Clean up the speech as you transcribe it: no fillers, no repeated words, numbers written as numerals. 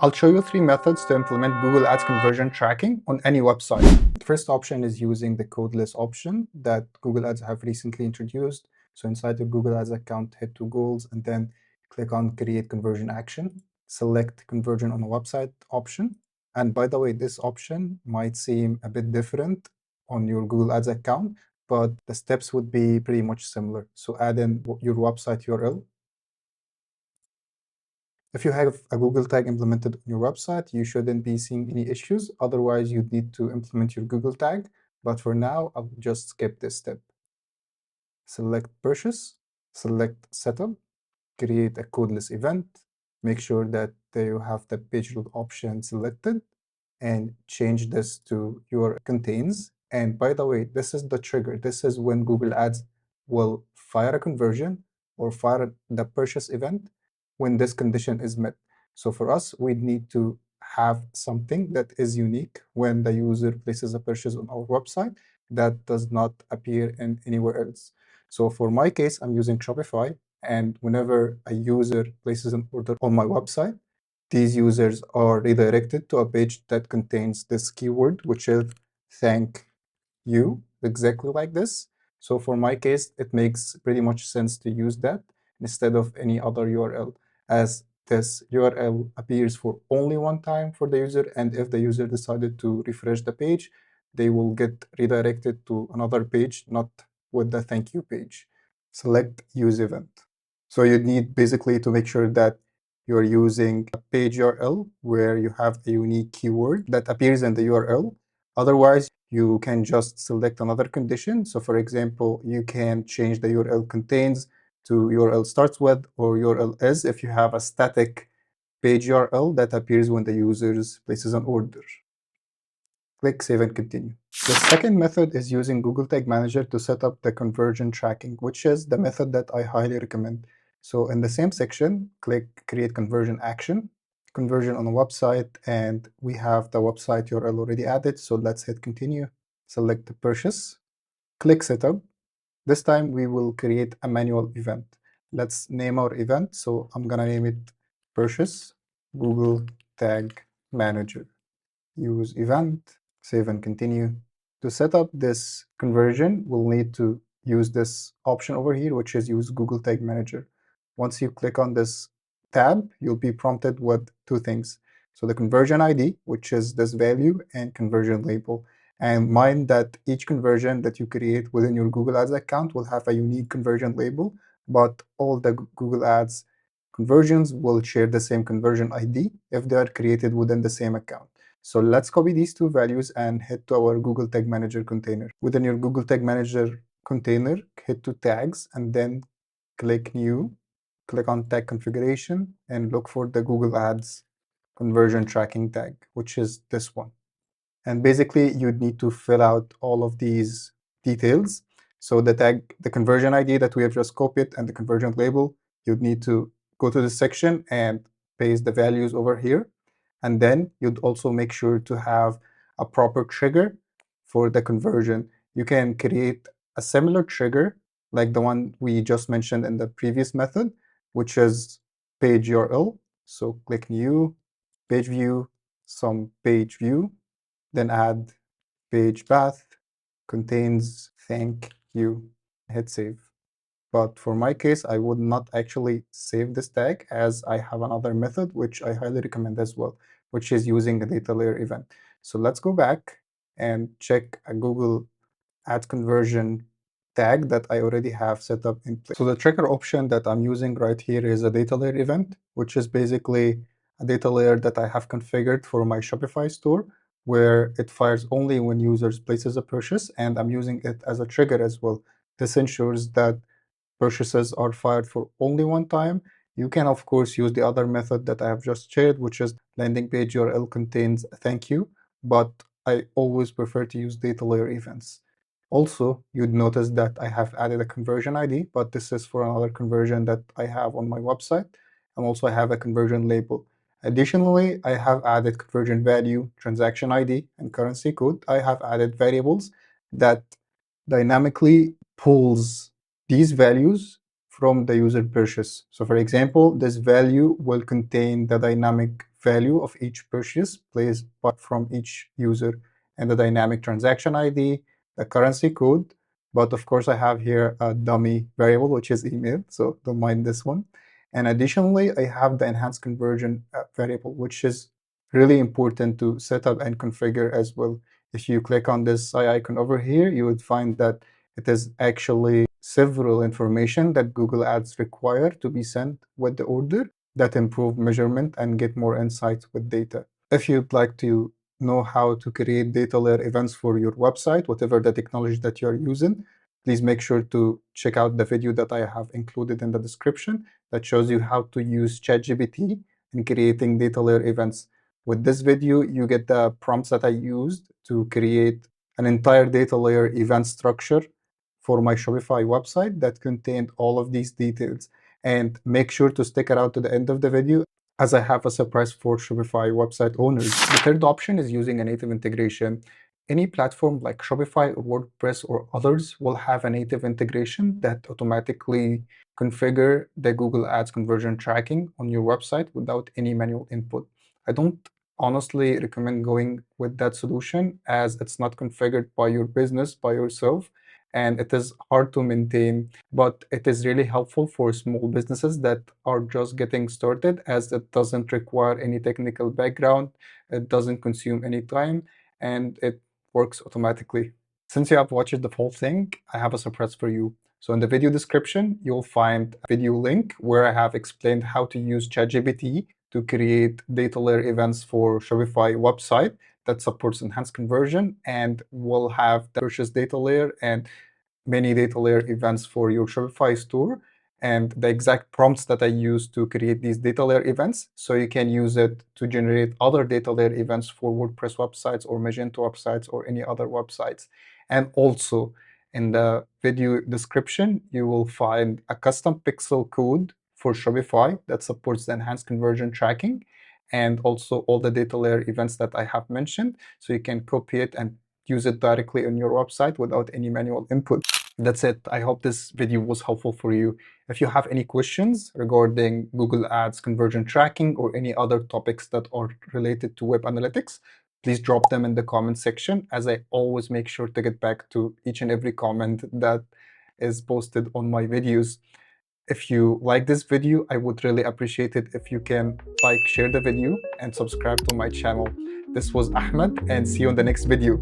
I'll show you 3 methods to implement Google Ads conversion tracking on any website. The first option is using the Codeless option that Google Ads have recently introduced. So inside the Google Ads account, head to Goals and then click on Create Conversion Action. Select Conversion on a Website option. And by the way, this option might seem a bit different on your Google Ads account, but the steps would be pretty much similar. So add in your website URL. If you have a Google tag implemented on your website, you shouldn't be seeing any issues. Otherwise, you'd need to implement your Google tag. But for now, I'll just skip this step. Select Purchase, select Setup, create a codeless event, make sure that you have the page load option selected, and change this to your contains. And by the way, this is the trigger. This is when Google Ads will fire a conversion or fire the purchase event when this condition is met. So for us, we need to have something that is unique when the user places a purchase on our website that does not appear in anywhere else. So for my case, I'm using Shopify, and whenever a user places an order on my website, these users are redirected to a page that contains this keyword, which is thank you, exactly like this. So for my case, it makes pretty much sense to use that instead of any other URL, as this URL appears for only one time for the user, and if the user decided to refresh the page, they will get redirected to another page, not with the thank you page. Select Use Event. So you need basically to make sure that you're using a page URL where you have a unique keyword that appears in the URL. Otherwise, you can just select another condition. So for example, you can change the URL contains to URL starts with or URL is if you have a static page URL that appears when the user places an order. Click Save and Continue. The second method is using Google Tag Manager to set up the conversion tracking, which is the method that I highly recommend. So in the same section, click Create Conversion Action, Conversion on a website, and we have the website URL already added, so let's hit Continue. Select the Purchase, click Setup. This time we will create a manual event. Let's name our event, so I'm gonna name it Purchase Google Tag Manager. Use event, save and continue. To set up this conversion, we'll need to use this option over here, which is use Google Tag Manager. Once you click on this tab, you'll be prompted with 2 things. So the conversion ID, which is this value, and conversion label. And mind that each conversion that you create within your Google Ads account will have a unique conversion label, but all the Google Ads conversions will share the same conversion ID if they are created within the same account. So let's copy these 2 values and head to our Google Tag Manager container. Within your Google Tag Manager container, head to Tags and then click New, click on Tag Configuration, and look for the Google Ads conversion tracking tag, which is this one. And basically, you'd need to fill out all of these details. So the tag, the conversion ID that we have just copied, and the conversion label, you'd need to go to this section and paste the values over here. And then you'd also make sure to have a proper trigger for the conversion. You can create a similar trigger like the one we just mentioned in the previous method, which is page URL. So click New, Page View, some page view, then add page path, contains thank you, hit save. But for my case, I would not actually save this tag, as I have another method which I highly recommend as well, which is using a dataLayer event. So let's go back and check a Google Ads conversion tag that I already have set up in place. So the trigger option that I'm using right here is a dataLayer event, which is basically a dataLayer that I have configured for my Shopify store, where it fires only when users places a purchase, and I'm using it as a trigger as well. This ensures that purchases are fired for only one time. You can, of course, use the other method that I have just shared, which is landing page URL contains thank you, but I always prefer to use dataLayer events. Also, you'd notice that I have added a conversion ID, but this is for another conversion that I have on my website. And also I have a conversion label. Additionally, I have added conversion value, transaction ID, and currency code. I have added variables that dynamically pulls these values from the user purchase. So for example, this value will contain the dynamic value of each purchase placed from each user, and the dynamic transaction ID, the currency code. But of course, I have here a dummy variable, which is email, so don't mind this one. And additionally, I have the enhanced conversion variable, which is really important to set up and configure as well. If you click on this eye icon over here, you would find that it is actually several information that Google Ads require to be sent with the order that improve measurement and get more insights with data. If you'd like to know how to create data layer events for your website, whatever the technology that you're using, please make sure to check out the video that I have included in the description that shows you how to use ChatGPT in creating data layer events. With this video, you get the prompts that I used to create an entire data layer event structure for my Shopify website that contained all of these details. And make sure to stick around to the end of the video, as I have a surprise for Shopify website owners. The third option is using a native integration. Any platform like Shopify or WordPress or others will have a native integration that automatically configure the Google Ads conversion tracking on your website without any manual input. I don't honestly recommend going with that solution, as it's not configured by your business by yourself, and it is hard to maintain, but it is really helpful for small businesses that are just getting started, as it doesn't require any technical background, it doesn't consume any time, and it works automatically. Since you have watched the whole thing, I have a surprise for you. So in the video description, you'll find a video link where I have explained how to use ChatGPT to create data layer events for Shopify website that supports enhanced conversion and will have the purchase data layer and many data layer events for your Shopify store, and the exact prompts that I use to create these data layer events, so you can use it to generate other data layer events for WordPress websites or Magento websites or any other websites. And also in the video description, you will find a custom pixel code for Shopify that supports the enhanced conversion tracking, and also all the data layer events that I have mentioned, so you can copy it and use it directly on your website without any manual input. That's it. I hope this video was helpful for you. If you have any questions regarding Google Ads conversion tracking or any other topics that are related to web analytics, please drop them in the comment section, as I always make sure to get back to each and every comment that is posted on my videos. If you like this video, I would really appreciate it if you can share the video, and subscribe to my channel. This was Ahmed, and see you in the next video.